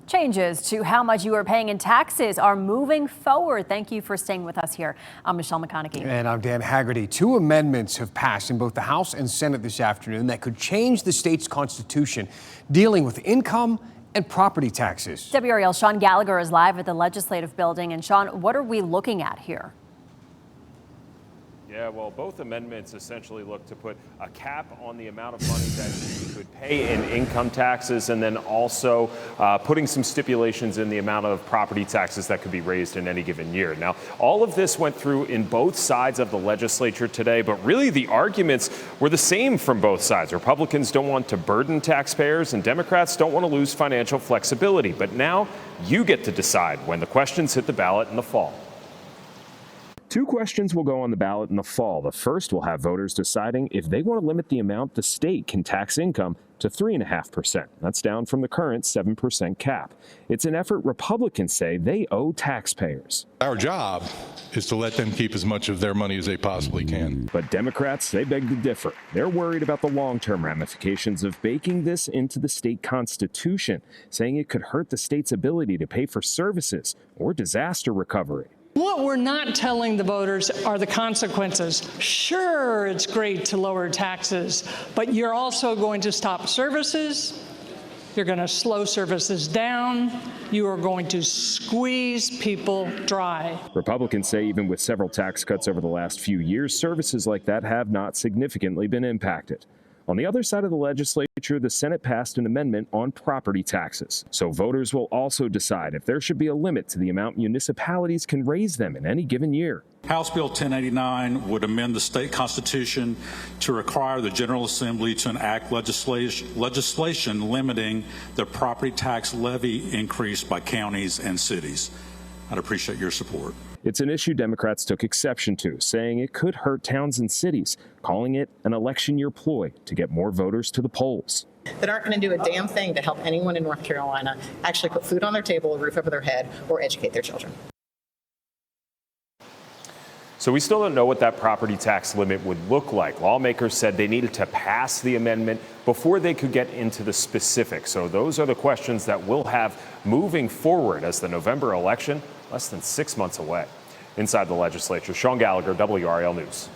Changes to how much you are paying in taxes are moving forward. Thank you for staying with us here. I'm Michelle McConaughey. And I'm Dan Haggerty. Two amendments have passed in both the House and Senate this afternoon that could change the state's constitution dealing with income and property taxes. WRAL Sean Gallagher is live at the Legislative Building. And Sean, what are we looking at here? Yeah, well, both amendments essentially look to put a cap on the amount of money that you could pay in income taxes, and then also putting some stipulations in the amount of property taxes that could be raised in any given year. Now, all of this went through in both sides of the legislature today, but really the arguments were the same from both sides. Republicans don't want to burden taxpayers, and Democrats don't want to lose financial flexibility. But now you get to decide when the questions hit the ballot in the fall. Two questions will go on the ballot in the fall. The first will have voters deciding if they want to limit the amount the state can tax income to 3.5%. That's down from the current 7% cap. It's an effort Republicans say they owe taxpayers. Our job is to let them keep as much of their money as they possibly can. But Democrats, they beg to differ. They're worried about the long-term ramifications of baking this into the state constitution, saying it could hurt the state's ability to pay for services or disaster recovery. What we're not telling the voters are the consequences. Sure, it's great to lower taxes, but you're also going to stop services. You're going to slow services down. You are going to squeeze people dry. Republicans say even with several tax cuts over the last few years, services like that have not significantly been impacted. On the other side of the legislature, the Senate passed an amendment on property taxes. So voters will also decide if there should be a limit to the amount municipalities can raise them in any given year. House Bill 1089 would amend the state constitution to require the General Assembly to enact legislation limiting the property tax levy increase by counties and cities. I'd appreciate your support. It's an issue Democrats took exception to, saying it could hurt towns and cities, calling it an election year ploy to get more voters to the polls. That aren't going to do a damn thing to help anyone in North Carolina actually put food on their table, a roof over their head, or educate their children. So we still don't know what that property tax limit would look like. Lawmakers said they needed to pass the amendment before they could get into the specifics. So those are the questions that we'll have moving forward as the November election less than 6 months away. Inside the legislature, Sean Gallagher, WRAL News.